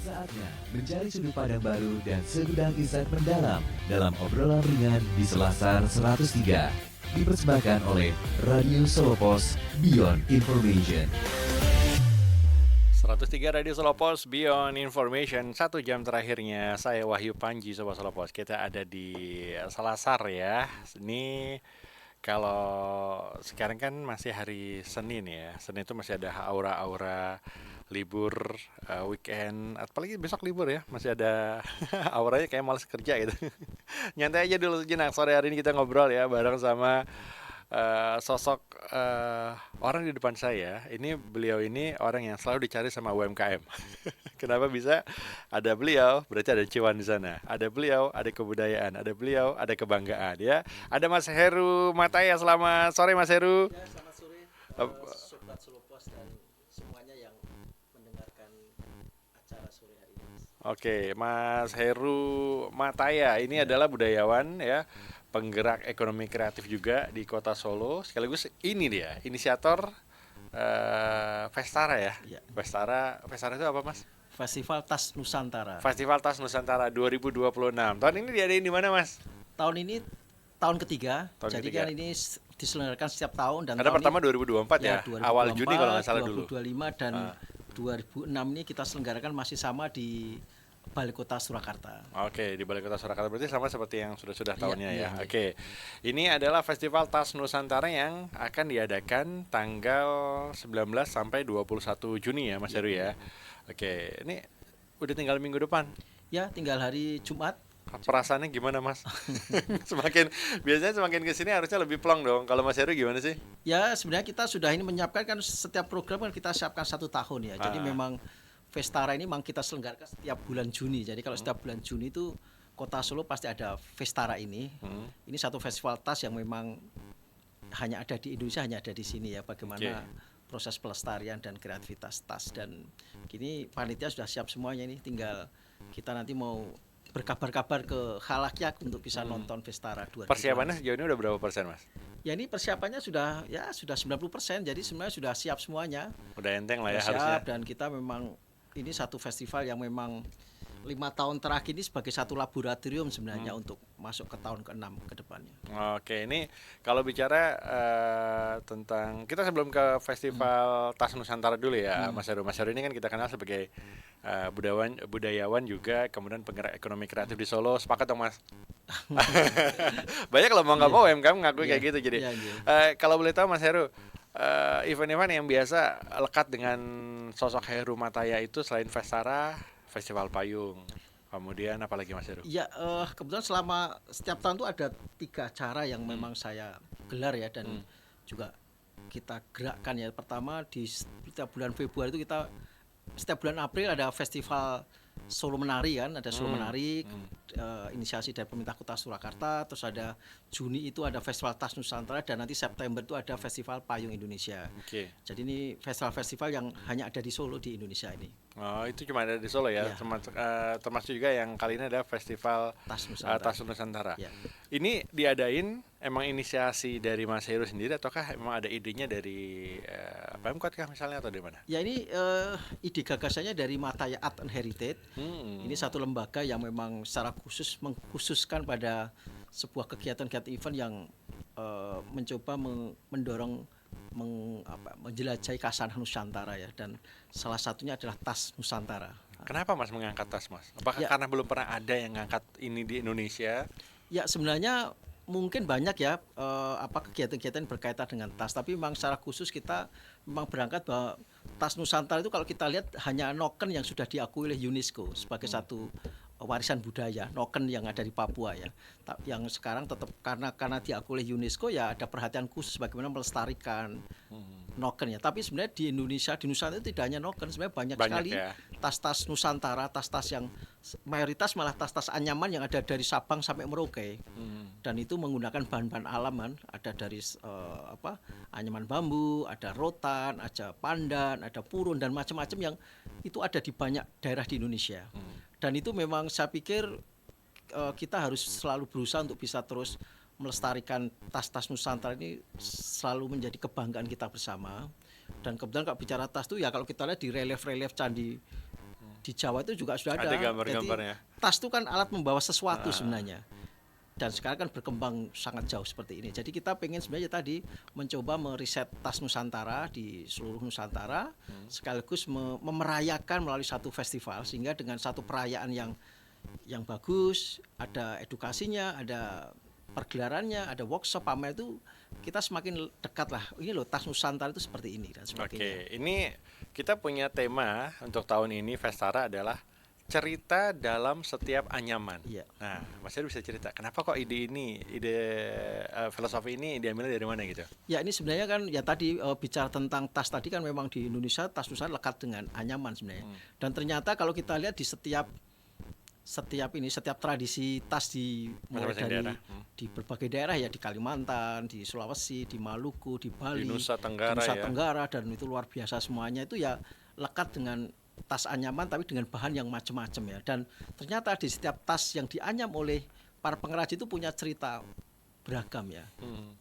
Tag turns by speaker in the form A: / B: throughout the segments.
A: Saatnya mencari sudut pandang baru dan segudang insight mendalam dalam obrolan ringan di Selasar 103. Dipersembahkan oleh Radio Solo Pos Beyond Information.
B: 103 Radio Solo Pos Beyond Information. 1 jam terakhirnya saya Wahyu Panji, Sobat Solo Pos. Kita ada di Selasar ya. Ini kalau sekarang kan masih hari Senin ya. Senin itu masih ada aura-aura libur, weekend, apalagi besok libur ya. Masih ada auranya kayak malas kerja gitu. Nyantai aja dulu sejenak. Sore hari ini kita ngobrol ya bareng sama sosok orang di depan saya. Beliau ini orang yang selalu dicari sama UMKM. Kenapa bisa ada beliau? Berarti ada cuan di sana. Ada beliau, ada kebudayaan. Ada beliau, ada kebanggaan ya. Ada Mas Heru Mataya. Selamat sore Mas Heru.
C: Ya, selamat sore Sobat Solo Pos dan semuanya yang mendengarkan acara sore hari ini.
B: Oke, Mas Heru Mataya ini adalah budayawan ya, penggerak ekonomi kreatif juga di Kota Solo. Sekaligus ini dia, inisiator Vestara ya.
C: Ya.
B: Vestara itu apa Mas?
C: Festival Tas Nusantara.
B: Festival Tas Nusantara 2026. Tahun ini diadain di mana Mas?
C: Tahun ini tahun ketiga.
B: Tahun
C: Jadi
B: ketiga.
C: kan ini diselenggarakan setiap tahun dan
B: Ada
C: tahun
B: pertama 2024 ya,
C: 2024,
B: awal Juni kalau nggak salah dulu.
C: 2025 dan 2006 ini kita selenggarakan masih sama di Balai Kota Surakarta.
B: Oke, di Balai Kota Surakarta berarti sama seperti yang sudah tahunnya
C: iya,
B: ya.
C: iya.
B: Oke, ini adalah Festival Tas Nusantara yang akan diadakan tanggal 19 sampai 21 Juni ya Mas Heru ya. Oke, ini udah tinggal minggu depan.
C: Ya, tinggal hari Jumat.
B: Perasaannya gimana Mas? Biasanya semakin kesini harusnya lebih plong dong. Kalau Mas Heru gimana sih?
C: Ya, sebenarnya kita sudah ini menyiapkan kan setiap program kan kita siapkan 1 tahun ya. Jadi memang Vestara ini memang kita selenggarakan setiap bulan Juni. Jadi kalau setiap bulan Juni itu Kota Solo pasti ada Vestara ini. Ini satu festival tas yang memang hanya ada di Indonesia, hanya ada di sini ya. Bagaimana proses pelestarian dan kreativitas tas, dan kini panitia sudah siap semuanya, ini tinggal kita nanti mau berkabar-kabar ke khalayak untuk bisa nonton Vestara 2020.
B: Persiapannya sejauh ini udah berapa persen Mas?
C: Ya, ini persiapannya sudah 90%. Jadi sebenarnya sudah siap semuanya.
B: Udah enteng lah ya
C: Siap,
B: harusnya.
C: dan kita memang ini satu festival yang memang 5 tahun terakhir ini sebagai satu laboratorium sebenarnya untuk masuk ke tahun ke-6 ke depannya.
B: Oke, ini kalau bicara tentang, kita sebelum ke Festival Tas Nusantara dulu ya, Mas Heru. Mas Heru ini kan kita kenal sebagai budayawan juga, kemudian penggerak ekonomi kreatif di Solo. Sepakat dong Mas? Banyak kalau mau nggak mau UMKM ngakui kayak gitu. Jadi kalau boleh tahu Mas Heru, event-event yang biasa lekat dengan sosok Heru Mataya itu selain Vestara, Festival Payung, kemudian apa lagi Mas Heru?
C: Ya, kebetulan selama setiap tahun itu ada 3 acara yang memang saya gelar ya, dan juga kita gerakkan ya. Pertama di setiap bulan Februari itu kita, setiap bulan April ada festival Solo Menari kan, ada Solo Menari, inisiasi dari pemerintah Kota Surakarta. Terus ada Juni itu ada Festival Tas Nusantara, dan nanti September itu ada Festival Payung Indonesia.
B: Oke.
C: Jadi ini festival-festival yang hanya ada di Solo, di Indonesia ini.
B: Oh, itu cuma ada di Solo ya.
C: Ya.
B: Termasuk juga yang kali ini ada Festival
C: Tas Nusantara.
B: Tas Nusantara.
C: Ya.
B: Ini diadain emang inisiasi dari Mas Heru sendiri, ataukah emang ada idenya dari Pemkot kah misalnya, atau dari mana?
C: Ya, ini ide gagasannya dari Mataya Art and Heritage. Ini satu lembaga yang memang secara khusus mengkhususkan pada sebuah kegiatan-kegiatan event yang mencoba mendorong menjelajahi keasahan Nusantara ya, dan salah satunya adalah Tas Nusantara.
B: Kenapa Mas mengangkat tas Mas? Apakah
C: Ya.
B: karena belum pernah ada yang ngangkat ini di Indonesia?
C: Ya, sebenarnya mungkin banyak ya kegiatan-kegiatan berkaitan dengan tas, tapi memang secara khusus kita memang berangkat bahwa Tas Nusantara itu kalau kita lihat hanya noken yang sudah diakui oleh UNESCO sebagai satu warisan budaya, noken yang ada di Papua ya. Yang sekarang tetap karena diakui oleh UNESCO ya ada perhatian khusus bagaimana melestarikan noken ya. Tapi sebenarnya di Indonesia, di Nusantara itu tidak hanya noken, sebenarnya banyak sekali
B: ya.
C: tas-tas Nusantara, tas-tas yang mayoritas malah tas-tas anyaman yang ada dari Sabang sampai Merauke. Dan itu menggunakan bahan-bahan alaman, ada dari anyaman bambu, ada rotan, ada pandan, ada purun, dan macam-macam yang itu ada di banyak daerah di Indonesia. Dan itu memang saya pikir kita harus selalu berusaha untuk bisa terus melestarikan tas-tas Nusantara ini selalu menjadi kebanggaan kita bersama. Dan kebetulan kalau bicara tas itu ya, kalau kita lihat di relief-relief candi di di Jawa itu juga sudah ada.
B: Ada gambar-gambarnya.
C: Jadi, tas itu kan alat membawa sesuatu sebenarnya. Dan sekarang kan berkembang sangat jauh seperti ini. Jadi kita pengen sebenarnya tadi mencoba meriset tas Nusantara di seluruh Nusantara, sekaligus memerayakan melalui satu festival, sehingga dengan satu perayaan yang bagus, ada edukasinya, ada pergelarannya, ada workshop, pamer, itu kita semakin dekat lah. Ini loh tas Nusantara itu seperti ini dan sebagainya.
B: Oke, ini kita punya tema untuk tahun ini Vestara adalah cerita dalam setiap anyaman.
C: Iya.
B: Nah, Mas Heru bisa cerita kenapa kok ide filosofi ini diambil dari mana gitu?
C: Ya, ini sebenarnya kan ya tadi bicara tentang tas tadi kan memang di Indonesia tas Nusantara lekat dengan anyaman sebenarnya. Dan ternyata kalau kita lihat di setiap tradisi tas mulai
B: Masing-masing
C: dari
B: daerah.
C: di berbagai daerah ya, di Kalimantan, di Sulawesi, di Maluku, di Bali,
B: Di Nusa Tenggara,
C: di Nusa
B: ya.
C: Tenggara, dan itu luar biasa semuanya itu ya lekat dengan tas anyaman tapi dengan bahan yang macam-macam ya. Dan ternyata di setiap tas yang dianyam oleh para pengrajin itu punya cerita beragam ya.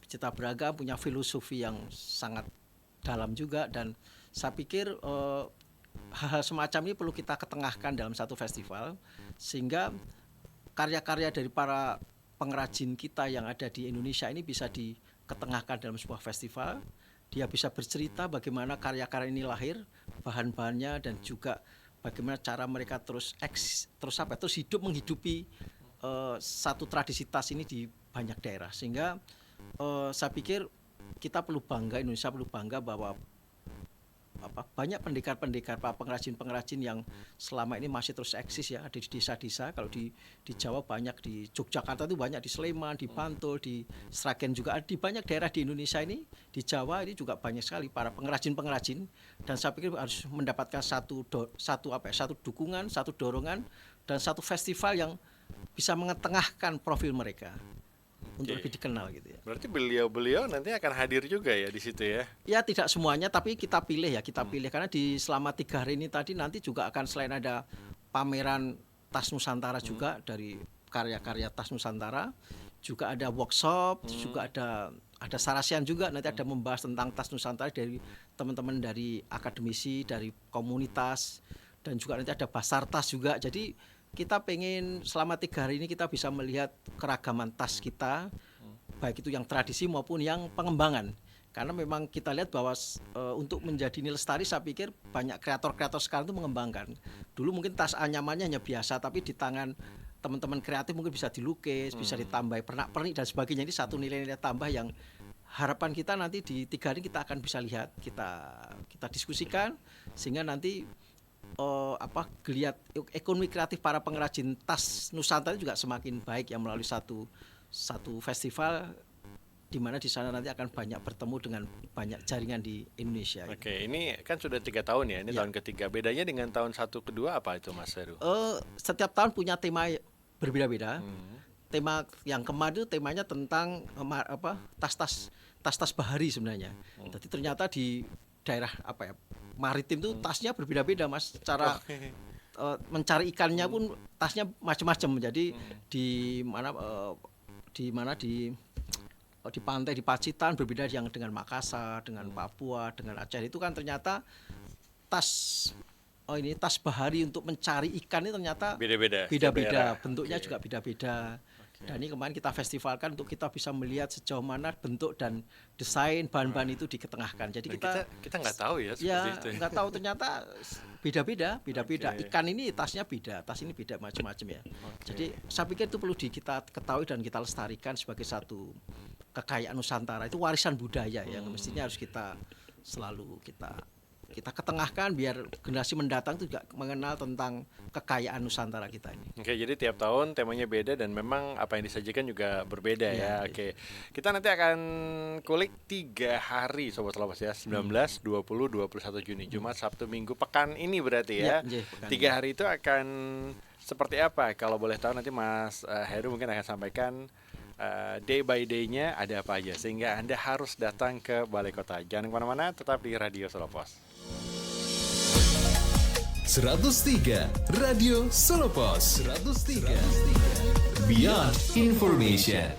C: Cerita beragam, punya filosofi yang sangat dalam juga, dan saya pikir hal-hal semacam ini perlu kita ketengahkan dalam satu festival, sehingga karya-karya dari para pengrajin kita yang ada di Indonesia ini bisa diketengahkan dalam sebuah festival. Dia bisa bercerita bagaimana karya-karya ini lahir, bahan-bahannya, dan juga bagaimana cara mereka terus hidup menghidupi satu tradisi tas ini di banyak daerah. Sehingga saya pikir kita perlu bangga, Indonesia perlu bangga bahwa banyak pendekar-pendekar, pengrajin-pengrajin yang selama ini masih terus eksis ya, ada di desa-desa. Kalau di Jawa banyak, di Yogyakarta itu banyak, di Sleman, di Bantul, di Sragen juga, di banyak daerah di Indonesia ini, di Jawa ini juga banyak sekali para pengrajin-pengrajin. Dan saya pikir harus mendapatkan satu dukungan, satu dorongan, dan satu festival yang bisa mengetengahkan profil mereka untuk lebih dikenal gitu ya.
B: Berarti beliau nanti akan hadir juga ya di situ ya?
C: Ya, tidak semuanya, tapi kita pilih karena di selama 3 hari ini tadi nanti juga akan, selain ada pameran tas Nusantara juga dari karya-karya tas Nusantara, juga ada workshop, juga ada sarasian juga, nanti ada membahas tentang tas Nusantara dari teman-teman dari akademisi, dari komunitas, dan juga nanti ada basar tas juga. Jadi kita pengen selama 3 hari ini kita bisa melihat keragaman tas kita, baik itu yang tradisi maupun yang pengembangan. Karena memang kita lihat bahwa untuk menjadi nilai lestari, saya pikir banyak kreator-kreator sekarang itu mengembangkan. Dulu mungkin tas anyamannya hanya biasa, tapi di tangan teman-teman kreatif mungkin bisa dilukis, bisa ditambah pernak-pernik dan sebagainya. Ini satu nilai-nilai tambah yang harapan kita nanti di 3 hari kita akan bisa lihat, kita diskusikan, sehingga nanti geliat ekonomi kreatif para pengrajin tas Nusantara juga semakin baik ya, melalui satu festival di mana di sana nanti akan banyak bertemu dengan banyak jaringan di Indonesia.
B: Oke, ini kan sudah 3 tahun ya, ini tahun ketiga. Bedanya dengan tahun 1 kedua apa itu, Mas Heru?
C: Setiap tahun punya tema berbeda-beda. Tema yang kemarin itu temanya tentang tas-tas bahari sebenarnya. Jadi ternyata di daerah maritim itu tasnya berbeda-beda, Mas. Cara mencari ikannya pun tasnya macam-macam. Jadi di pantai di Pacitan berbeda yang dengan Makassar, dengan Papua, dengan Aceh. Itu kan ternyata tas bahari untuk mencari ikan ini ternyata beda-beda, bentuknya juga beda-beda. Dan ini kemarin kita festivalkan untuk kita bisa melihat sejauh mana bentuk dan desain bahan-bahan itu diketengahkan. Jadi kita
B: nggak tahu ya seperti itu.
C: Nggak tahu, ternyata beda-beda. Ikan ini tasnya beda, tas ini beda, macam-macam ya. Jadi saya pikir itu perlu kita ketahui dan kita lestarikan sebagai satu kekayaan Nusantara. Itu warisan budaya yang mestinya harus kita selalu kita ketengahkan biar generasi mendatang itu juga mengenal tentang kekayaan Nusantara kita ini.
B: Oke, jadi tiap tahun temanya beda dan memang apa yang disajikan juga berbeda ya. Oke. Kita nanti akan kulik 3 hari Sobat Selapas ya, 19, 20, 21 Juni, Jumat, Sabtu, Minggu, pekan ini berarti ya. 3 hari itu akan seperti apa? Kalau boleh tahu nanti Mas Heru mungkin akan sampaikan day by day-nya ada apa aja, sehingga Anda harus datang ke Balai Kota. Jangan kemana-mana, tetap di Radio Solo Pos.
A: 103 Radio Solo Pos. 103 Beyond Information.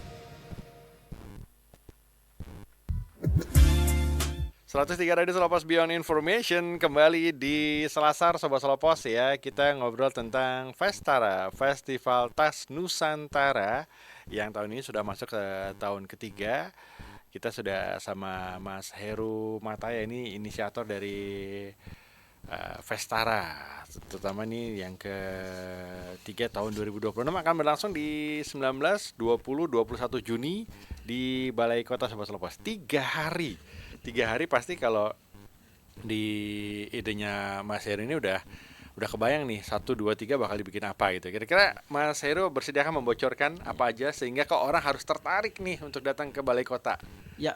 B: 103 Radio Selopos Beyond Information kembali di Selasar Sobat Selopos ya. Kita ngobrol tentang Festara, Festival Tas Nusantara yang tahun ini sudah masuk ke tahun ketiga. Kita sudah sama Mas Heru Mataya, ini inisiator dari Festara, terutama nih yang ketiga tahun 2026 akan berlangsung di 19, 20, 21 Juni di Balai Kota Sobat Selopos. 3 hari pasti kalau di idenya Mas Heru ini udah kebayang nih 1, 2, 3 bakal dibikin apa gitu. Kira-kira Mas Heru bersediakah membocorkan apa aja sehingga kok orang harus tertarik nih untuk datang ke Balai Kota?
C: Ya,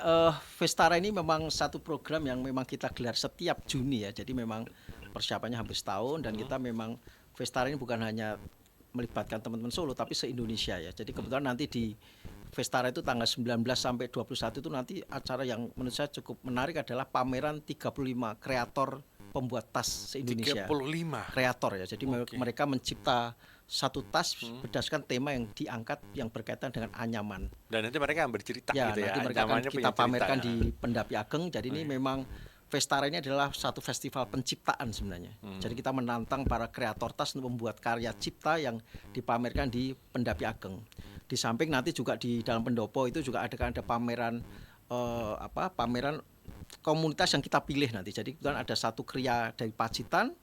C: Festara ini memang satu program yang memang kita gelar setiap Juni ya. Jadi memang persiapannya hampir setahun dan kita memang Festara ini bukan hanya melibatkan teman-teman Solo tapi se-Indonesia ya. Jadi kebetulan nanti di Festara itu tanggal 19 sampai 21 itu nanti acara yang menurut saya cukup menarik adalah pameran 35 kreator pembuat tas se-Indonesia.
B: 35
C: kreator ya. Jadi mereka mencipta satu tas berdasarkan tema yang diangkat yang berkaitan dengan anyaman.
B: Dan nanti mereka akan bercerita
C: Ya,
B: gitu ya.
C: nanti mereka akan
B: Anyamannya
C: kita
B: punya
C: pamerkan
B: cerita.
C: di Pendapi Ageng. Jadi ini memang Festara ini adalah satu festival penciptaan sebenarnya. Jadi kita menantang para kreator tas untuk membuat karya cipta yang dipamerkan di Pendapi Ageng. Di samping nanti juga di dalam pendopo itu juga ada pameran pameran komunitas yang kita pilih nanti. Jadi kebetulan ada satu kria dari Pacitan,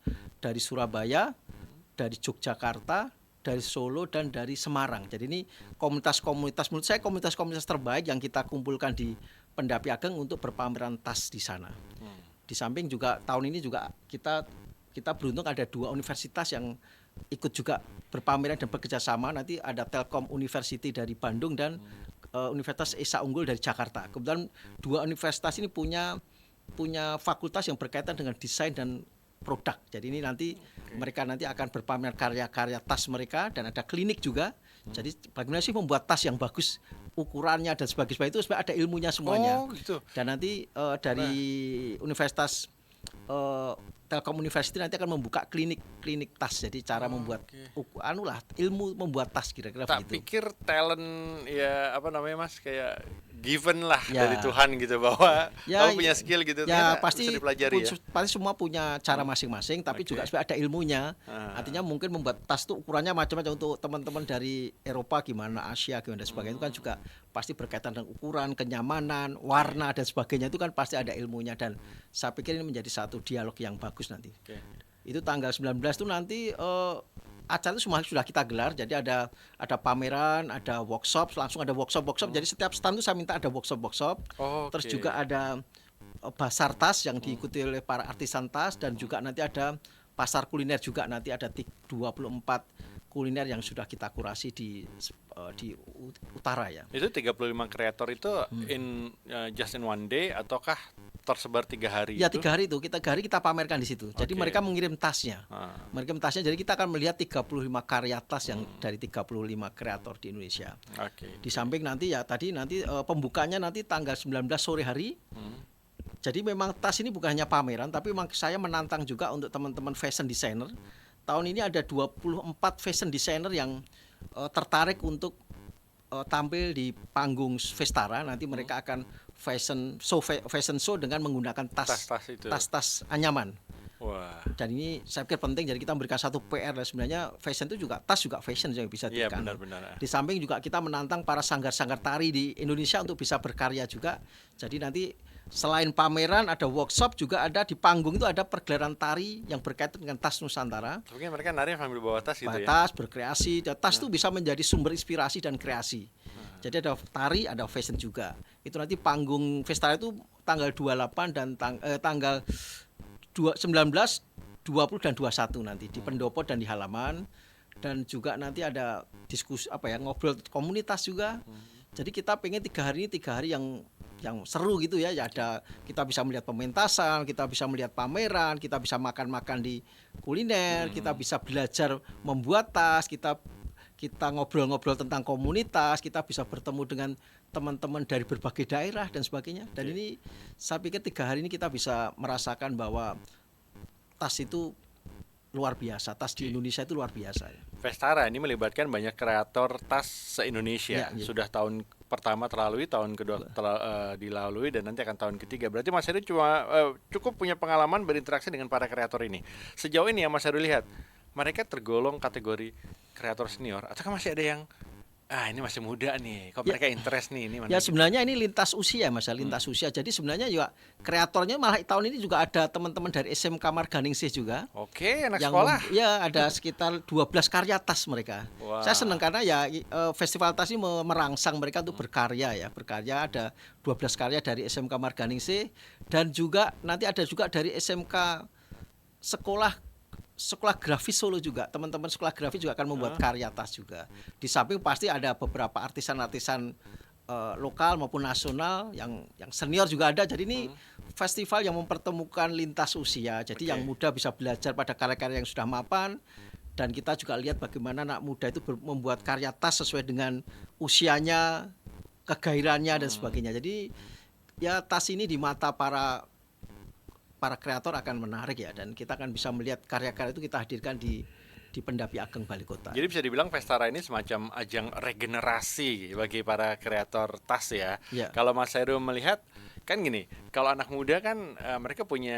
C: dari Surabaya, dari Yogyakarta, dari Solo dan dari Semarang. Jadi ini komunitas-komunitas menurut saya komunitas-komunitas terbaik yang kita kumpulkan di Pendapi Ageng untuk berpameran tas di sana. Di samping juga tahun ini juga kita beruntung ada 2 universitas yang ikut juga berpameran dan bekerja sama. Nanti ada Telkom University dari Bandung dan Universitas Esa Unggul dari Jakarta. Kebetulan 2 universitas ini punya fakultas yang berkaitan dengan desain dan produk. Jadi ini nanti mereka nanti akan berpamer karya-karya tas mereka dan ada klinik juga. Jadi bagaimana sih membuat tas yang bagus, ukurannya dan sebagainya itu sebenarnya ada ilmunya semuanya.
B: Oh gitu.
C: Dan nanti dari Universitas Telkom University nanti akan membuka klinik tas. Jadi cara membuat ilmu membuat tas kira-kira
B: Tak
C: begitu.
B: pikir talent ya apa namanya Mas kayak given lah
C: Ya.
B: dari Tuhan gitu bahwa
C: Ya,
B: kamu punya skill gitu
C: Ya
B: ternyata
C: pasti
B: bisa dipelajari ya.
C: pasti semua punya cara masing-masing, tapi juga sebenarnya ada ilmunya. Artinya mungkin membuat tas itu ukurannya macam-macam untuk teman-teman dari Eropa gimana, Asia gimana dan sebagainya itu kan juga pasti berkaitan dengan ukuran, kenyamanan, warna dan sebagainya itu kan pasti ada ilmunya dan saya pikir ini menjadi satu dialog yang bagus nanti.
B: Oke.
C: Itu tanggal 19 itu nanti acara itu semua sudah kita gelar. Jadi ada pameran, ada workshop, langsung ada workshop. Jadi setiap stand itu saya minta ada workshop.
B: Oh,
C: Terus
B: oke.
C: juga ada basar tas yang diikuti oleh para artisan tas dan juga nanti ada pasar kuliner juga, nanti ada 24 kuliner yang sudah kita kurasi di utara ya.
B: Itu 35 kreator itu just in one day ataukah tersebar 3 hari
C: Ya
B: itu?
C: 3 hari itu kita pamerkan di situ. Jadi
B: Oke.
C: mereka mengirim tasnya.
B: Ah.
C: Mengirim tasnya. Jadi kita akan melihat 35 karya tas yang dari 35 kreator di Indonesia.
B: Oke.
C: Di samping nanti pembukanya nanti tanggal 19 sore hari. Jadi memang tas ini bukan hanya pameran, tapi memang saya menantang juga untuk teman-teman fashion designer. Tahun ini ada 24 fashion designer yang tertarik untuk tampil di panggung Festara. Nanti mereka akan fashion show dengan menggunakan
B: Tas-tas itu.
C: tas anyaman.
B: Wah.
C: Dan ini saya pikir penting, jadi kita memberikan satu PR. Sebenarnya fashion itu juga tas juga fashion yang bisa
B: Iya
C: dikan.
B: benar-benar.
C: Di samping juga kita menantang para sanggar-sanggar tari di Indonesia untuk bisa berkarya juga. Jadi nanti selain pameran ada workshop juga ada di panggung itu ada pergelaran tari yang berkaitan dengan tas Nusantara.
B: Mungkin mereka nari sambil bawa tas gitu ya.
C: Tas berkreasi, tas itu bisa menjadi sumber inspirasi dan kreasi. Jadi ada tari, ada fashion juga. Itu nanti panggung Festara itu tanggal 28 dan tanggal 19, 20 dan 21 nanti di pendopo dan di halaman. Dan juga nanti ada diskusi ngobrol komunitas juga. Jadi kita pengen 3 hari ini 3 hari yang seru gitu ya. Ada kita bisa melihat pementasan, kita bisa melihat pameran, kita bisa makan-makan di kuliner, kita bisa belajar membuat tas, kita ngobrol-ngobrol tentang komunitas, kita bisa bertemu dengan teman-teman dari berbagai daerah dan sebagainya. Dan ini saya pikir 3 hari ini kita bisa merasakan bahwa tas itu luar biasa, tas di Indonesia itu luar biasa.
B: Festara ini melibatkan banyak kreator tas se-Indonesia.
C: Iya.
B: Sudah tahun pertama terlalui, tahun kedua dilalui, dan nanti akan tahun ketiga. Berarti Mas Heru cukup punya pengalaman berinteraksi dengan para kreator ini. Sejauh ini yang Mas Heru lihat, mereka tergolong kategori kreator senior, atau masih ada yang ini masih muda nih, kok mereka interest nih, ini mana?
C: Ya sebenarnya ini lintas usia Mas, lintas usia. Jadi sebenarnya juga kreatornya malah tahun ini juga ada teman-teman dari SMK Marganingsih juga.
B: Oke, anak
C: yang
B: sekolah.
C: Ya ada sekitar 12 karya tas mereka.
B: Wah.
C: Saya senang karena ya festival tas ini merangsang mereka untuk berkarya ya. Berkarya ada 12 karya dari SMK Marganingsih, dan juga nanti ada juga dari SMK Sekolah Grafis Solo juga. Teman-teman sekolah grafis juga akan membuat karya tas juga. Di samping pasti ada beberapa artisan-artisan lokal maupun nasional yang senior juga ada. Jadi ini festival yang mempertemukan lintas usia. Jadi yang muda bisa belajar pada karya-karya yang sudah mapan, dan kita juga lihat bagaimana anak muda itu membuat karya tas sesuai dengan usianya, kegairahannya dan sebagainya. Jadi ya tas ini di mata para kreator akan menarik ya, dan kita akan bisa melihat karya-karya itu kita hadirkan di Pendapi Ageng Balai Kota.
B: Jadi bisa dibilang Vestara ini semacam ajang regenerasi bagi para kreator tas ya. Kalau Mas Heru melihat kan gini, kalau anak muda kan mereka punya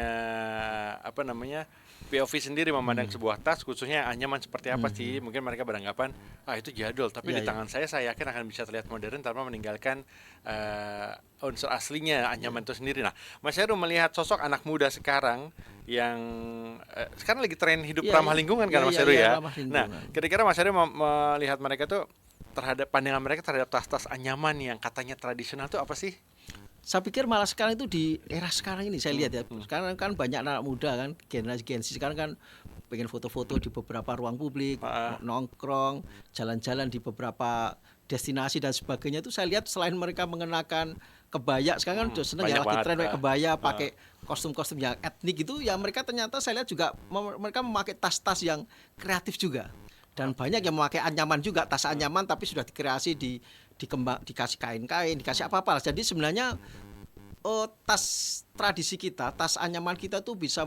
B: POV sendiri memandang sebuah tas, khususnya anyaman seperti apa sih. Mungkin mereka beranggapan itu jadul, tapi di tangan saya yakin akan bisa terlihat modern tanpa meninggalkan unsur aslinya anyaman itu sendiri. Nah, Mas Heru melihat sosok anak muda sekarang yang sekarang lagi tren hidup ramah lingkungan kan Mas Heru ya. Nah, kira-kira Mas Heru melihat mereka tuh terhadap pandangan mereka terhadap tas-tas anyaman yang katanya tradisional itu apa sih?
C: Saya pikir malah sekarang itu di era sekarang ini saya lihat ya, sekarang kan banyak anak muda kan, generasi sekarang kan pengen foto-foto di beberapa ruang publik, nongkrong, jalan-jalan di beberapa destinasi dan sebagainya. Itu saya lihat selain mereka mengenakan kebaya, sekarang kan udah seneng ya, lagi tren pakai kebaya, pakai kostum-kostum yang etnik gitu, ya mereka ternyata saya lihat juga mereka memakai tas-tas yang kreatif juga. Dan banyak yang memakai anyaman juga, tas anyaman tapi sudah dikreasi dikasih kain-kain, dikasih apa-apa. Jadi sebenarnya tas tradisi kita, tas anyaman kita tuh bisa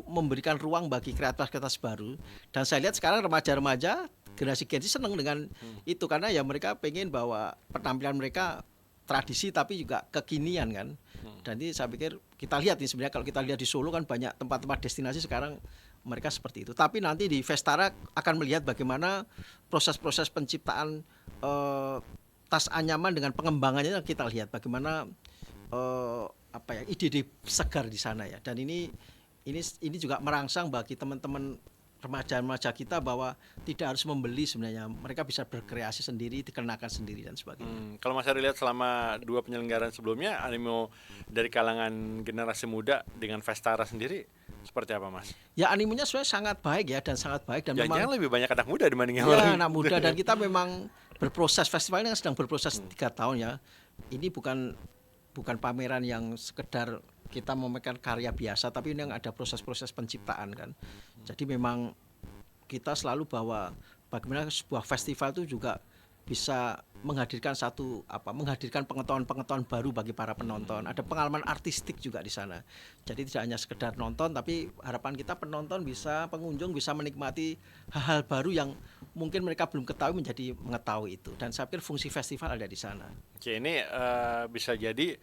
C: memberikan ruang bagi kreativitas baru. Dan saya lihat sekarang remaja-remaja generasi Gen Z senang dengan itu, karena ya mereka pengen bahwa penampilan mereka tradisi tapi juga kekinian kan. Dan ini saya pikir kita lihat nih, sebenarnya kalau kita lihat di Solo kan banyak tempat-tempat destinasi sekarang mereka seperti itu. Tapi nanti di Vestara akan melihat bagaimana proses-proses penciptaan tas anyaman dengan pengembangannya. Kita lihat bagaimana ide-ide segar di sana ya. Dan ini juga merangsang bagi teman-teman remaja-remaja kita bahwa tidak harus membeli, sebenarnya mereka bisa berkreasi sendiri, dikenakan sendiri dan sebagainya.
B: Kalau Mas Heru lihat selama 2 penyelenggaraan sebelumnya, animo dari kalangan generasi muda dengan Vestara sendiri seperti apa Mas?
C: Ya animonya sebenarnya sangat baik ya, dan sangat baik, dan
B: memang lebih banyak anak muda dibanding yang
C: lain. Anak muda, dan kita memang berproses, festival ini sedang berproses 3 tahun ya. Ini bukan pameran yang sekedar kita memamerkan karya biasa, tapi ini yang ada proses-proses penciptaan kan. Jadi memang kita selalu bahwa bagaimana sebuah festival itu juga bisa menghadirkan pengetahuan-pengetahuan baru bagi para penonton. Ada pengalaman artistik juga di sana. Jadi tidak hanya sekedar nonton, tapi harapan kita pengunjung bisa menikmati hal-hal baru yang mungkin mereka belum ketahui menjadi mengetahui itu. Dan saya pikir fungsi festival ada di sana.
B: Oke, ini bisa jadi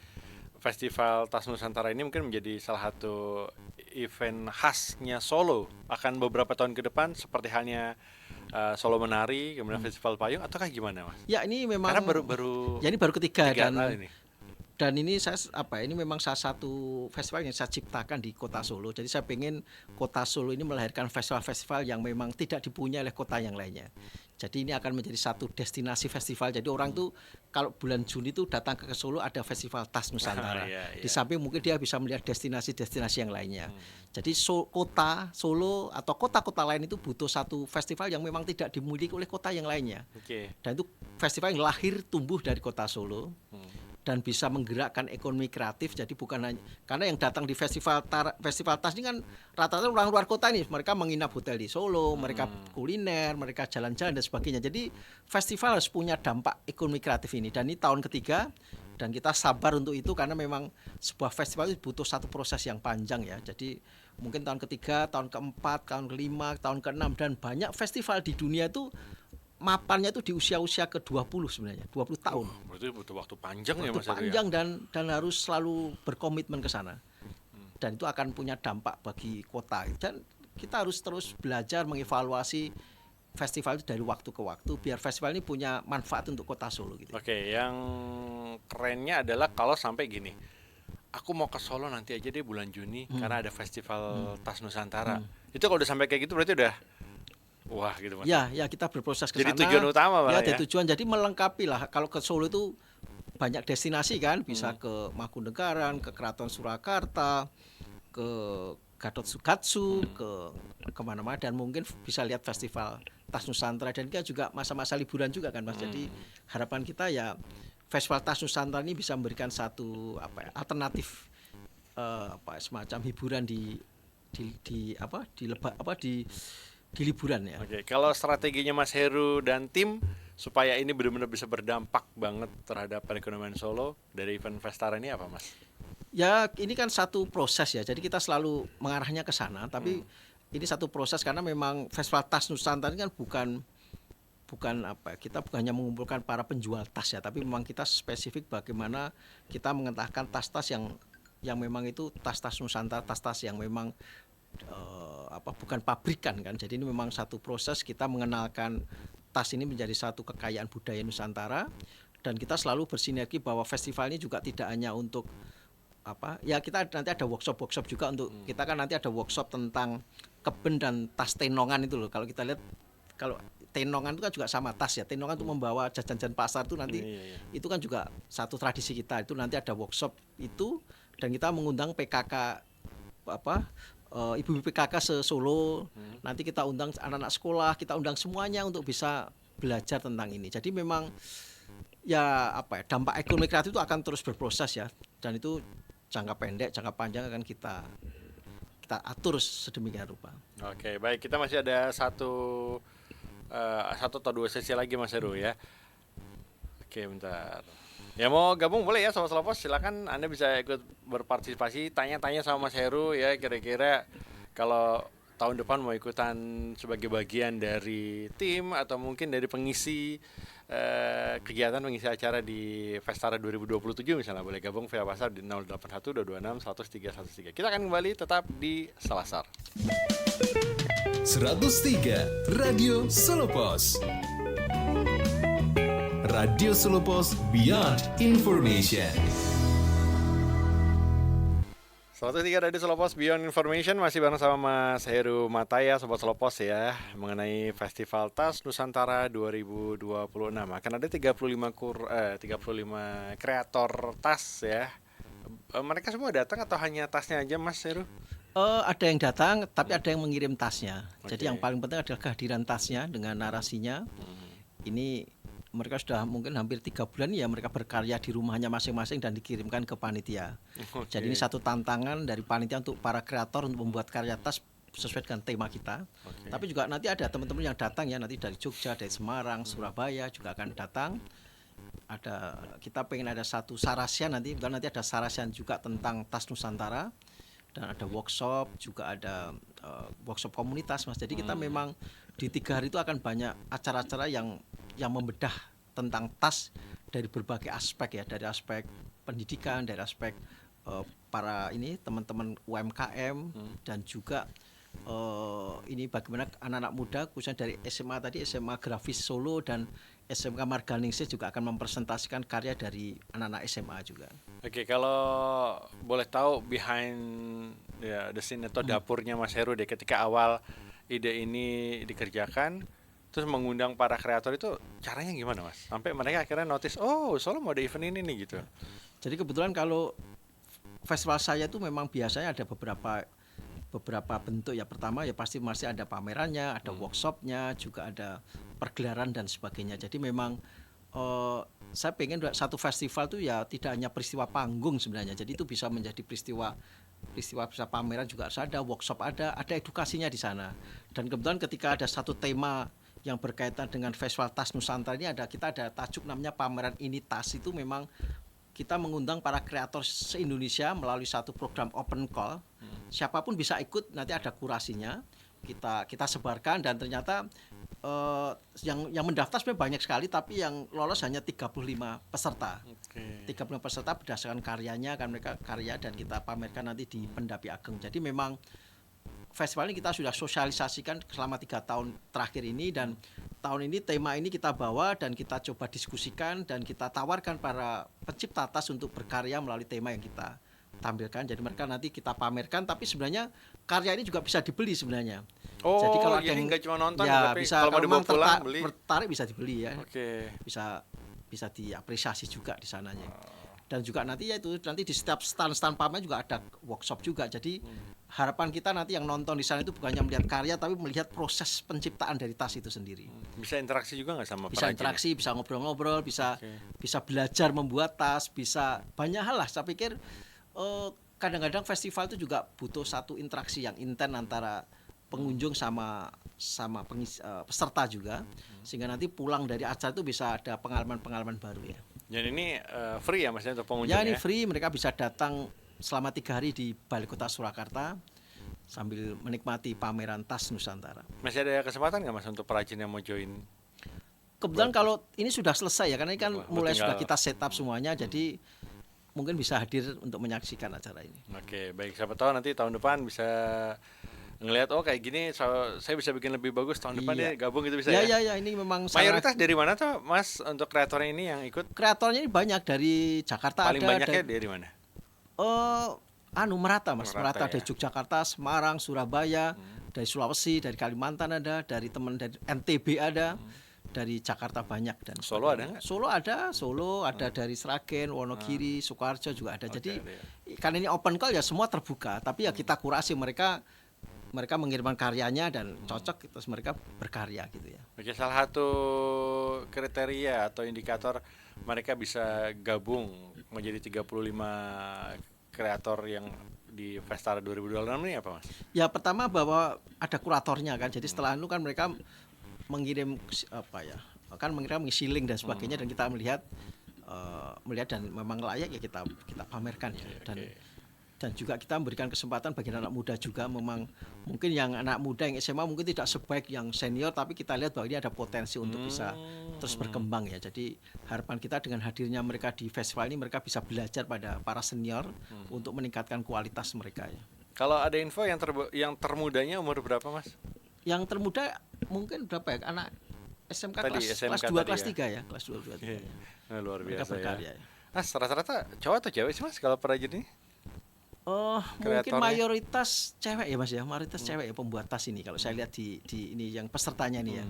B: Festival Tas Nusantara ini mungkin menjadi salah satu event khasnya Solo akan beberapa tahun ke depan, seperti halnya Solo Menari, kemudian Festival Payung, ataukah gimana Mas?
C: Ya ini memang
B: karena baru
C: ya ini baru ketiga dan ini ini memang salah satu festival yang saya ciptakan di Kota Solo. Jadi saya pengen Kota Solo ini melahirkan festival-festival yang memang tidak dipunyai oleh kota yang lainnya. Jadi ini akan menjadi satu destinasi festival. Jadi orang tuh kalau bulan Juni tuh datang ke Solo, ada festival Tas Nusantara. Di samping mungkin dia bisa melihat destinasi-destinasi yang lainnya. Jadi kota Solo atau kota-kota lain itu butuh satu festival yang memang tidak dimiliki oleh kota yang lainnya. Dan itu festival yang lahir tumbuh dari Kota Solo. Dan bisa menggerakkan ekonomi kreatif. Jadi bukan hanya karena yang datang di festival tas ini kan rata-rata orang luar kota ini, mereka menginap hotel di Solo, mereka kuliner, mereka jalan-jalan dan sebagainya. Jadi festival harus punya dampak ekonomi kreatif ini, dan ini tahun ketiga dan kita sabar untuk itu karena memang sebuah festival itu butuh satu proses yang panjang ya. Jadi mungkin tahun ketiga, tahun keempat, tahun kelima, tahun keenam, dan banyak festival di dunia itu mapannya itu di usia-usia ke-20 sebenarnya, 20 tahun.
B: Berarti butuh waktu panjang ya
C: Waktu
B: Mas Heru ya.
C: panjang dan harus selalu berkomitmen ke sana. Dan itu akan punya dampak bagi kota. Dan kita harus terus belajar mengevaluasi festival itu dari waktu ke waktu biar festival ini punya manfaat untuk kota Solo gitu.
B: Oke, yang kerennya adalah kalau sampai gini. Aku mau ke Solo nanti aja deh bulan Juni karena ada festival Tas Nusantara. Itu kalau udah sampai kayak gitu berarti udah wah gitu Mas.
C: Ya kita berproses ke sana.
B: Jadi tujuan utama malah
C: ya.
B: ya.
C: Tujuan jadi melengkapi lah. Kalau ke Solo itu banyak destinasi kan, bisa ke Mangkunegaran, ke Keraton Surakarta, ke Gatot Sugatsu, ke kemana-mana dan mungkin bisa lihat festival Tas Nusantara dan kita juga masa-masa liburan juga kan Mas. Jadi harapan kita ya festival Tas Nusantara ini bisa memberikan satu alternatif semacam hiburan di liburan ya.
B: Oke, kalau strateginya Mas Heru dan tim supaya ini benar-benar bisa berdampak banget terhadap perekonomian Solo dari event Festara ini apa Mas?
C: Ya ini kan satu proses ya, jadi kita selalu mengarahnya ke sana. Tapi ini satu proses karena memang Festival Tas Nusantara ini kan kita bukan hanya mengumpulkan para penjual tas ya, tapi memang kita spesifik bagaimana kita mengenalkan tas-tas yang memang itu tas-tas Nusantara, tas-tas yang memang bukan pabrikan kan. Jadi ini memang satu proses kita mengenalkan tas ini menjadi satu kekayaan budaya Nusantara dan kita selalu bersinergi bahwa festival ini juga tidak hanya untuk kita nanti ada workshop juga untuk kita kan nanti ada workshop tentang keben dan tas tenongan itu loh. Kalau kita lihat kalau tenongan itu kan juga sama tas ya. Tenongan itu membawa jajan-jajan pasar itu nanti itu kan juga satu tradisi kita. Itu nanti ada workshop itu dan kita mengundang PKK ibu-ibu PKK se-Solo. Nanti kita undang anak-anak sekolah, kita undang semuanya untuk bisa belajar tentang ini. Jadi memang dampak ekonomi kreatif itu akan terus berproses ya. Dan itu jangka pendek, jangka panjang akan kita atur sedemikian rupa.
B: Oke, baik, kita masih ada satu atau dua sesi lagi Mas Heru ya. Oke, bentar. Ya mau gabung boleh ya Sobat Selopos, silakan Anda bisa ikut berpartisipasi, tanya-tanya sama Mas Heru ya, kira-kira kalau tahun depan mau ikutan sebagai bagian dari tim atau mungkin dari pengisi kegiatan pengisi acara di Festara 2027 misalnya, boleh gabung via WhatsApp di 081226 10313. Kita akan kembali tetap di Selasar
A: 103 Radio Solopos. Radio Solopos Beyond Information.
B: 103 Radio Solopos Beyond Information masih bareng sama Mas Heru Mataya, Sobat Solopos ya, mengenai Festival Tas Nusantara 2026. Akan ada 35 kreator tas ya. Mereka semua datang atau hanya tasnya aja Mas Heru?
C: Ada yang datang tapi ada yang mengirim tasnya. Jadi
B: Oke.
C: yang paling penting adalah kehadiran tasnya dengan narasinya. Ini mereka sudah mungkin hampir 3 bulan ya mereka berkarya di rumahnya masing-masing dan dikirimkan ke panitia.
B: Oke.
C: Jadi ini satu tantangan dari panitia untuk para kreator untuk membuat karya tas sesuai dengan tema kita.
B: Oke.
C: Tapi juga nanti ada teman-teman yang datang ya, nanti dari Jogja, dari Semarang, Surabaya juga akan datang. Kita pengen ada satu sarasian nanti ada sarasian juga tentang tas Nusantara dan ada workshop, juga ada workshop komunitas Mas. Jadi kita memang di 3 hari itu akan banyak acara-acara yang membedah tentang tas dari berbagai aspek ya, dari aspek pendidikan, dari aspek para teman-teman UMKM dan juga ini bagaimana anak-anak muda khususnya dari SMA Grafis Solo dan SMK Marganingsih juga akan mempresentasikan karya dari anak-anak SMA juga.
B: Oke, kalau boleh tahu behind the scene atau dapurnya Mas Heru deh ketika awal ide ini dikerjakan, terus mengundang para kreator itu caranya gimana Mas? Sampai mereka akhirnya notice, oh Solo mau ada event ini nih gitu.
C: Jadi kebetulan kalau festival saya itu memang biasanya ada beberapa bentuk ya. Pertama ya pasti masih ada pamerannya, ada workshopnya, juga ada pergelaran dan sebagainya. Jadi memang saya pengen satu festival itu ya tidak hanya peristiwa panggung sebenarnya. Jadi itu bisa menjadi peristiwa bisa pameran juga ada, workshop ada edukasinya di sana. Dan kebetulan ketika ada satu tema yang berkaitan dengan Festival Tas Nusantara ini kita ada tajuk namanya pameran ini tas. Itu memang kita mengundang para kreator se-Indonesia melalui satu program open call. Siapapun bisa ikut, nanti ada kurasinya. Kita sebarkan dan ternyata yang mendaftar sebenarnya banyak sekali, tapi yang lolos hanya 35 peserta.
B: Oke.
C: 35 peserta berdasarkan karyanya, kan mereka karya dan kita pamerkan nanti di Pendapi Ageng. Jadi memang festival ini kita sudah sosialisasikan selama 3 tahun terakhir ini, dan tahun ini tema ini kita bawa dan kita coba diskusikan dan kita tawarkan para pencipta tas untuk berkarya melalui tema yang kita tampilkan. Jadi mereka nanti kita pamerkan, tapi sebenarnya karya ini juga bisa dibeli sebenarnya.
B: Oh,
C: jadi kalau ada
B: jadi
C: yang
B: nggak cuma nonton,
C: ya,
B: tapi
C: bisa,
B: kalau mau dibawa
C: memang
B: pulang beli.
C: tertarik bisa dibeli ya.
B: Oke.
C: Bisa diapresiasi juga di sananya. Dan juga nanti nanti di setiap stand pamer juga ada workshop juga. Jadi harapan kita nanti yang nonton di sana itu bukannya melihat karya, tapi melihat proses penciptaan dari tas itu sendiri.
B: Bisa interaksi juga nggak sama
C: Bisa
B: perajin?
C: interaksi, bisa ngobrol-ngobrol, bisa belajar membuat tas, bisa banyak hal lah. Saya pikir kadang-kadang festival itu juga butuh satu interaksi yang intens antara pengunjung sama peserta juga, sehingga nanti pulang dari acara itu bisa ada pengalaman-pengalaman baru ya.
B: Dan ini free ya Mas untuk pengunjung
C: Ya ini free, mereka bisa datang selama 3 hari di Balai Kota Surakarta sambil menikmati pameran tas Nusantara.
B: Masih ada kesempatan nggak Mas untuk perajin yang mau join?
C: Kebetulan kalau ini sudah selesai ya, karena ini kan mulai
B: tinggal-
C: sudah kita set up semuanya, jadi mungkin bisa hadir untuk menyaksikan acara ini.
B: Oke, baik. Siapa tahu nanti tahun depan bisa ngelihat kayak gini, saya bisa bikin lebih bagus tahun depan
C: Iya.
B: ya, gabung gitu bisa
C: Ya,
B: ya.
C: ya, ini memang
B: Mayoritas dari mana tuh Mas untuk kreatornya ini yang ikut?
C: kreatornya ini banyak dari Jakarta,
B: Paling
C: ada
B: banyaknya dari mana?
C: merata Mas,
B: Merata
C: merata
B: ya.
C: dari Yogyakarta, Semarang, Surabaya, dari Sulawesi, dari Kalimantan ada, dari teman dari NTB ada, dari Jakarta banyak, dan
B: Solo ada
C: sebagainya.
B: nggak?
C: Solo ada dari Sragen, Wonogiri, Sukoharjo juga ada. Jadi
B: ada ya.
C: karena ini open call ya semua terbuka, tapi ya kita kurasi mereka mengirimkan karyanya dan cocok, terus mereka berkarya gitu ya.
B: Oke, salah satu kriteria atau indikator mereka bisa gabung menjadi 35 kreator yang di Festara 2026 ini apa Mas?
C: Ya pertama bahwa ada kuratornya kan, jadi setelah itu kan mereka mengirim mengisi link dan sebagainya, dan kita melihat dan memang layak ya kita pamerkan ya. Dan juga kita memberikan kesempatan bagi anak muda juga, memang mungkin yang anak muda yang SMA mungkin tidak sebaik yang senior, tapi kita lihat bahwa ini ada potensi untuk bisa terus berkembang ya. Jadi harapan kita dengan hadirnya mereka di festival ini, mereka bisa belajar pada para senior untuk meningkatkan kualitas mereka ya.
B: Kalau ada info yang termudanya umur berapa Mas?
C: Yang termuda mungkin berapa ya? Anak SMK
B: Tadi,
C: kelas
B: SMK
C: 2
B: tadi
C: kelas
B: ya?
C: 3 ya, kelas 2 kelas 3 ya.
B: Luar
C: Mereka
B: biasa
C: berkarya
B: ya.
C: ya.
B: Mas, rata-rata cowok atau cewek sih Mas kalau perajin ini?
C: Mungkin
B: Kreatornya?
C: mayoritas cewek ya Mas ya, mayoritas cewek ya pembuat tas ini kalau saya lihat di ini yang pesertanya nih ya.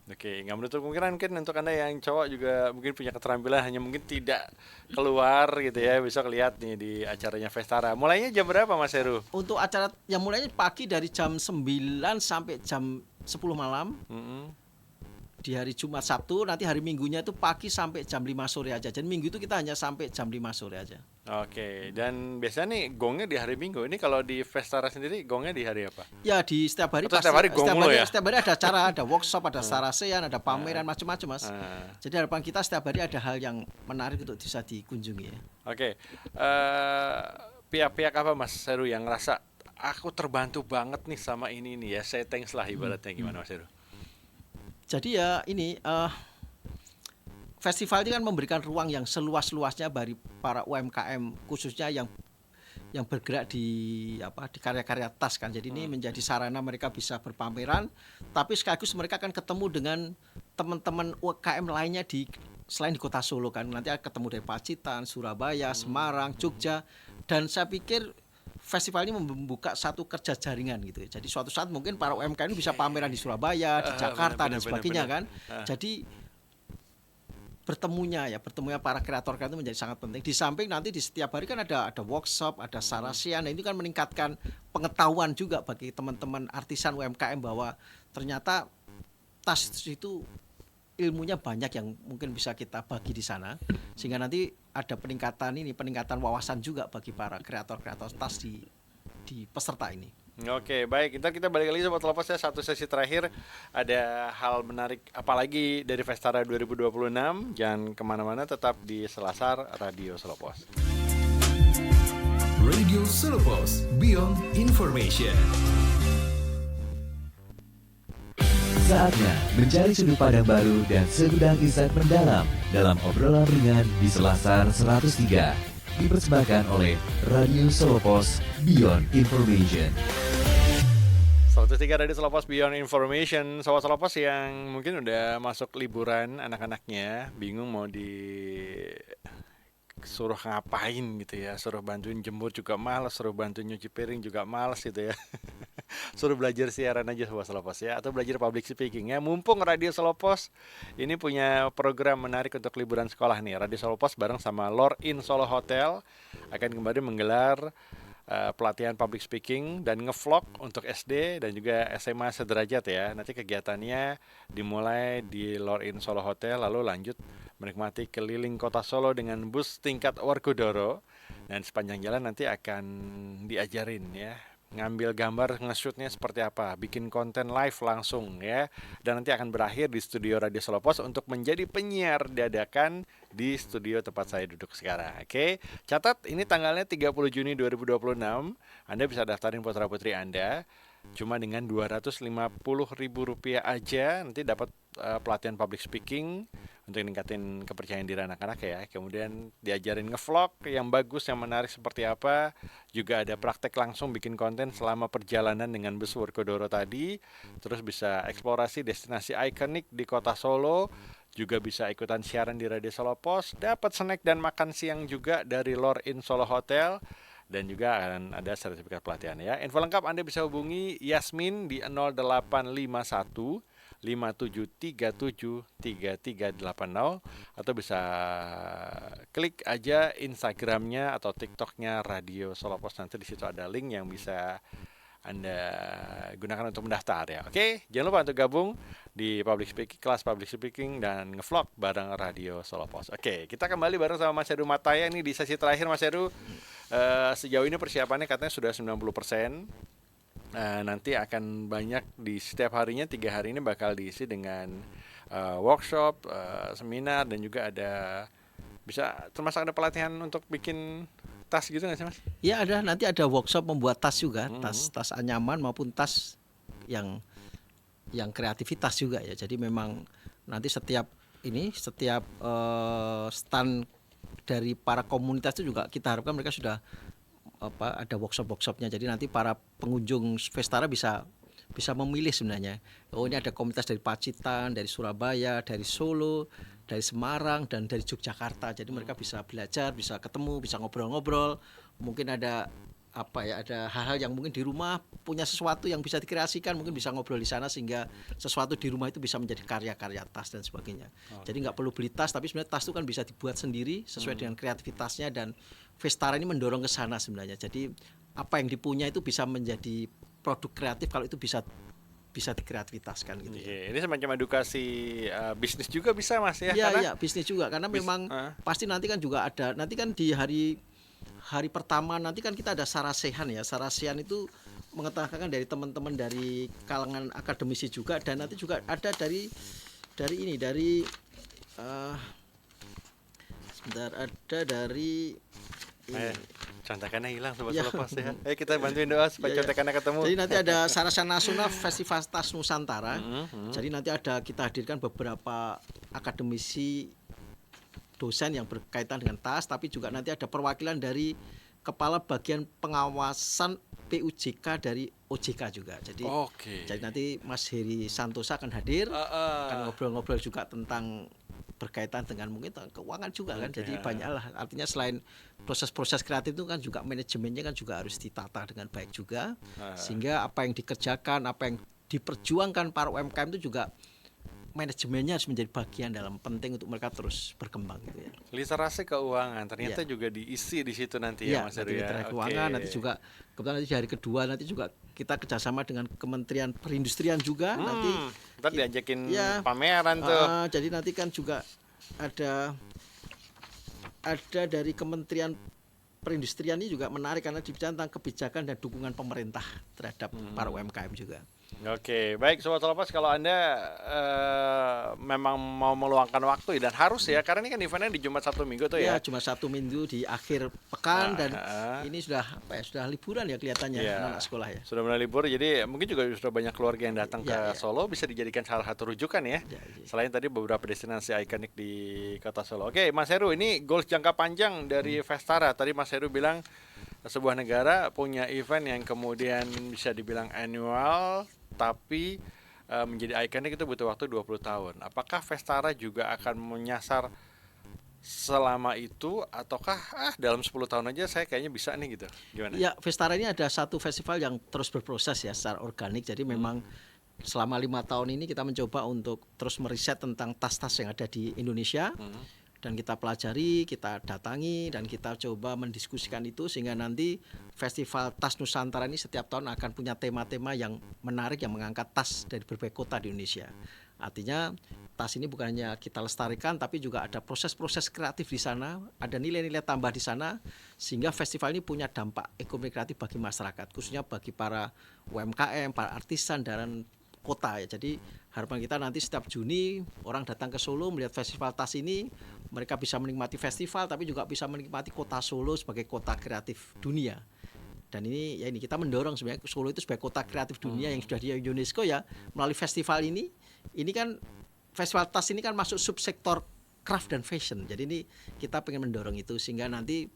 B: Oke, nggak menutup kemungkinan mungkin untuk Anda yang cowok juga mungkin punya keterampilan, hanya mungkin tidak keluar gitu ya, besok lihat nih di acaranya Festara. Mulainya jam berapa Mas Heru?
C: Untuk acara yang mulainya pagi dari jam 9 sampai jam 10 malam. Di hari Jumat Sabtu, nanti hari Minggunya itu pagi sampai jam 5 sore aja. Jadi Minggu itu kita hanya sampai jam 5 sore aja.
B: Oke, dan biasanya nih gongnya di hari Minggu. Ini kalau di Festara sendiri gongnya di hari apa?
C: Ya di setiap hari
B: Atau setiap hari gong lo ya?
C: setiap hari ada acara, ada workshop, ada sarasean, ada pameran macam-macam Mas. Jadi harapan kita setiap hari ada hal yang menarik untuk bisa dikunjungi ya.
B: Oke, pihak-pihak apa Mas Heru yang ngerasa aku terbantu banget nih sama ini nih ya, saya thanks lah ibaratnya, gimana Mas Heru?
C: Jadi ya ini festival ini kan memberikan ruang yang seluas-luasnya bagi para UMKM, khususnya yang bergerak di karya-karya tas kan. Jadi ini menjadi sarana mereka bisa berpameran, tapi sekaligus mereka akan ketemu dengan teman-teman UMKM lainnya selain di Kota Solo kan. Nanti akan ketemu dari Pacitan, Surabaya, Semarang, Jogja, dan saya pikir festival ini membuka satu kerja jaringan gitu. Jadi suatu saat mungkin para UMKM ini bisa pameran di Surabaya, di Jakarta dan sebagainya kan. Jadi bertemunya para kreator itu menjadi sangat penting. Di samping nanti di setiap hari kan ada workshop, ada sarasean. Nah, ini kan meningkatkan pengetahuan juga bagi teman-teman artisan UMKM bahwa ternyata tas itu ilmunya banyak yang mungkin bisa kita bagi di sana, sehingga nanti ada peningkatan wawasan juga bagi para kreator-kreator tas di peserta ini.
B: Oke, baik. Kita balik lagi Sobat Lepas ya, satu sesi terakhir. Ada hal menarik apalagi dari Festara 2026. Jangan kemana-mana, tetap di Selasar Radio Selopos.
A: Radio Selopos, Beyond Information. Saatnya mencari sudut pandang baru dan segudang insight mendalam dalam obrolan ringan di Selasar 103. Dipersembahkan oleh Radio Solo Pos Beyond Information.
B: 103 Radio Solo Pos Beyond Information. Sobat Solo Pos yang mungkin udah masuk liburan anak-anaknya, bingung mau disuruh ngapain gitu ya. Suruh bantuin jemur juga males, suruh bantuin nyuci piring juga males gitu ya. Suruh belajar siaran aja Sobat Solo Pos ya, atau belajar public speaking ya. Mumpung Radio Solo Pos ini punya program menarik untuk liburan sekolah nih. Radio Solo Pos bareng sama Lor'in Solo Hotel akan kembali menggelar pelatihan public speaking dan ngevlog untuk SD dan juga SMA sederajat ya. Nanti kegiatannya dimulai di Lor'in Solo Hotel, lalu lanjut menikmati keliling kota Solo dengan bus tingkat Workodoro, dan sepanjang jalan nanti akan diajarin ya, ngambil gambar, nge-shootnya seperti apa, bikin konten live langsung ya, dan nanti akan berakhir di studio Radio Solo Pos untuk menjadi penyiar dadakan di studio tempat saya duduk sekarang. Oke, catat ini tanggalnya 30 Juni 2026. Anda bisa daftarin putra-putri Anda cuma dengan Rp250.000 aja, nanti dapat pelatihan public speaking untuk ningkatin kepercayaan diri anak-anak ya. Kemudian diajarin ngevlog yang bagus, yang menarik seperti apa. Juga ada praktek langsung bikin konten selama perjalanan dengan bus Workodoro tadi. Terus bisa eksplorasi destinasi ikonik di kota Solo. Juga bisa ikutan siaran di Radio Solo Pos. Dapat snack dan makan siang juga dari Lor'in Solo Hotel. Dan juga akan ada sertifikat pelatihan ya. Info lengkap Anda bisa hubungi Yasmin di 0851 57373380, atau bisa klik aja Instagramnya atau TikToknya Radio Solo Pos. Nanti di situ ada link yang bisa Anda gunakan untuk mendaftar ya. Oke, jangan lupa untuk gabung di public speaking, kelas public speaking dan ngevlog bareng Radio Solo Pos. Oke, kita kembali bareng sama Mas Heru Mataya ini di sesi terakhir. Mas Heru, sejauh ini persiapannya katanya sudah 90%. Nanti akan banyak di setiap harinya, 3 hari ini bakal diisi dengan workshop, seminar, dan juga ada bisa termasuk ada pelatihan untuk bikin tas gitu nggak sih Mas?
C: Ya ada, nanti ada workshop membuat tas juga, tas anyaman maupun tas yang kreativitas juga ya. Jadi memang nanti setiap stand dari para komunitas itu juga kita harapkan mereka sudah ada workshop-workshopnya. Jadi nanti para pengunjung Vestara bisa memilih sebenarnya. Oh, ini ada komunitas dari Pacitan, dari Surabaya, dari Solo, dari Semarang, dan dari Yogyakarta. Jadi mereka bisa belajar, bisa ketemu, bisa ngobrol-ngobrol. Mungkin ada ada hal-hal yang mungkin di rumah punya sesuatu yang bisa dikreasikan, mungkin bisa ngobrol di sana sehingga sesuatu di rumah itu bisa menjadi karya-karya tas dan sebagainya. Jadi nggak perlu beli tas, tapi sebenarnya tas itu kan bisa dibuat sendiri sesuai dengan kreativitasnya, dan Vestara ini mendorong ke sana sebenarnya. Jadi apa yang dipunya itu bisa menjadi produk kreatif kalau itu bisa dikreativitaskan gitu ya.
B: Ini semacam edukasi bisnis juga bisa Mas ya?
C: Iya, bisnis juga karena memang pasti nanti kan juga ada, nanti kan di hari pertama nanti kan kita ada sarasehan ya. Sarasehan itu mengetahui dari teman-teman dari kalangan akademisi juga, dan nanti juga ada dari
B: contekannya hilang Sobat Solo Pos ya. Ayo kita bantuin doa supaya contekannya ketemu.
C: Jadi nanti ada Sarasehan Nasional Festival Tas Nusantara. Jadi nanti kita hadirkan beberapa akademisi, dosen yang berkaitan dengan tas, tapi juga nanti ada perwakilan dari Kepala Bagian Pengawasan PUJK dari OJK juga. Jadi nanti Mas Heri Santosa akan hadir, akan ngobrol-ngobrol juga tentang berkaitan dengan mungkin keuangan juga kan. Jadi banyak lah, artinya selain proses-proses kreatif itu kan juga manajemennya kan juga harus ditata dengan baik juga, sehingga apa yang dikerjakan, apa yang diperjuangkan para UMKM itu juga manajemennya harus menjadi bagian dalam penting untuk mereka terus berkembang gitu ya.
B: Literasi keuangan ternyata juga diisi di situ nanti ya Mas Heru ya.
C: Literasi keuangan nanti juga kebetulan nanti di hari kedua nanti juga kita kerjasama dengan Kementerian Perindustrian juga nanti.
B: Ntar diajakin pameran tuh.
C: Jadi nanti kan juga ada dari Kementerian Perindustrian ini juga menarik karena dibicara tentang kebijakan dan dukungan pemerintah terhadap para UMKM juga.
B: Oke, baik Sobat Solopas, kalau Anda memang mau meluangkan waktu dan harus ya, karena ini kan eventnya di Jumat Sabtu Minggu tuh
C: Ya,
B: ya.
C: cuma 1 minggu di akhir pekan dan
B: Ah,
C: ini sudah apa ya? Sudah liburan ya kelihatannya
B: Iya.
C: anak sekolah ya.
B: Sudah mulai libur, jadi mungkin juga sudah banyak keluarga yang datang ke
C: Ya, ya.
B: Solo, bisa dijadikan salah satu rujukan ya.
C: Ya, ya.
B: Selain tadi beberapa destinasi ikonik di kota Solo. Oke, Mas Heru, ini goals jangka panjang dari Vestara. Tadi Mas Heru bilang sebuah negara punya event yang kemudian bisa dibilang annual, tapi menjadi ikonik itu butuh waktu 20 tahun. Apakah Vestara juga akan menyasar selama itu, ataukah dalam 10 tahun aja saya kayaknya bisa nih gitu? Gimana?
C: Ya, Vestara ini ada satu festival yang terus berproses ya secara organik. Jadi memang selama 5 tahun ini kita mencoba untuk terus meriset tentang tas-tas yang ada di Indonesia. Dan kita pelajari, kita datangi, dan kita coba mendiskusikan itu sehingga nanti Festival Tas Nusantara ini setiap tahun akan punya tema-tema yang menarik yang mengangkat tas dari berbagai kota di Indonesia. Artinya tas ini bukan hanya kita lestarikan tapi juga ada proses-proses kreatif di sana, ada nilai-nilai tambah di sana sehingga festival ini punya dampak ekonomi kreatif bagi masyarakat, khususnya bagi para UMKM, para artisan dan kota ya. Jadi harapan kita nanti setiap Juni orang datang ke Solo melihat festival tas ini, mereka bisa menikmati festival tapi juga bisa menikmati kota Solo sebagai kota kreatif dunia. Dan ini ya, ini kita mendorong sebenarnya Solo itu sebagai kota kreatif dunia yang sudah di UNESCO ya, melalui festival ini. Ini kan festival tas ini kan masuk subsektor craft dan fashion. Jadi ini kita pengen mendorong itu sehingga nanti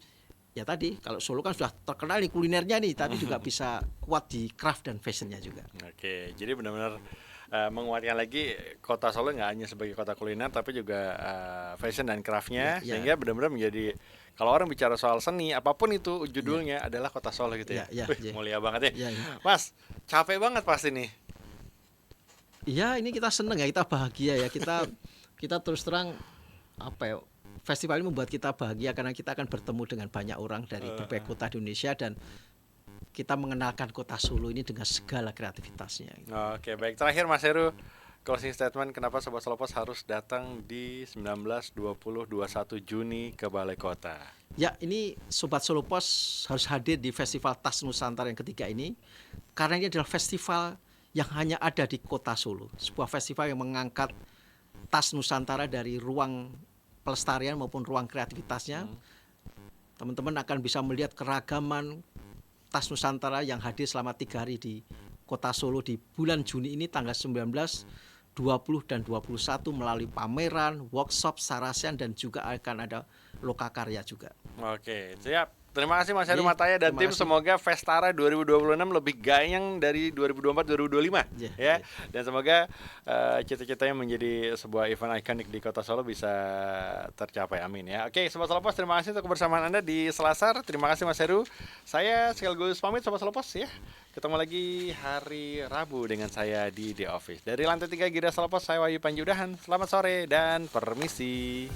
C: ya tadi kalau Solo kan sudah terkenal nih kulinernya nih, tapi juga bisa kuat di craft dan fashionnya juga.
B: Oke, jadi benar-benar menguatkan lagi kota Solo nggak hanya sebagai kota kuliner, tapi juga fashion dan craftnya,
C: Ya, ya.
B: sehingga benar-benar menjadi, kalau orang bicara soal seni, apapun itu judulnya adalah kota Solo gitu ya.
C: Ya, ya,
B: Wih,
C: ya.
B: mulia banget ya.
C: Ya, ya.
B: Mas, capek banget pasti nih.
C: Iya, ini kita seneng ya, kita bahagia ya, kita terus terang apa ya, festival ini membuat kita bahagia karena kita akan bertemu dengan banyak orang dari berbagai kota di Indonesia dan kita mengenalkan kota Solo ini dengan segala kreativitasnya.
B: Oke, baik. Terakhir Mas Heru, closing statement kenapa Sobat Solopos harus datang di 19, 20, 21 Juni ke Balai Kota.
C: Ya, ini Sobat Solo Pos harus hadir di Festival Tas Nusantara yang ketiga ini karena ini adalah festival yang hanya ada di kota Solo. Sebuah festival yang mengangkat tas Nusantara dari ruang pelestarian maupun ruang kreativitasnya. Teman-teman akan bisa melihat keragaman tas Nusantara yang hadir selama 3 hari di kota Solo di bulan Juni ini tanggal 19, 20 dan 21 melalui pameran, workshop, sarasian dan juga akan ada lokakarya juga.
B: Oke, siap. Terima kasih Mas Heru
C: Iya,
B: Mataya dan
C: terima
B: tim.
C: kasih.
B: Semoga Vestara 2026 lebih gayeng dari 2024-2025
C: Iya,
B: ya.
C: iya.
B: Dan semoga cita-citanya menjadi sebuah event ikonik di Kota Solo bisa tercapai. Amin ya. Oke, Sobat Solopos, terima kasih untuk kebersamaan Anda di Selasar. Terima kasih Mas Heru. Saya sekaligus pamit Sobat Solopos ya. Ketemu lagi hari Rabu dengan saya di The Office. Dari lantai 3 Gida Solopos, saya Wahyu Panji udahan. Selamat sore dan permisi.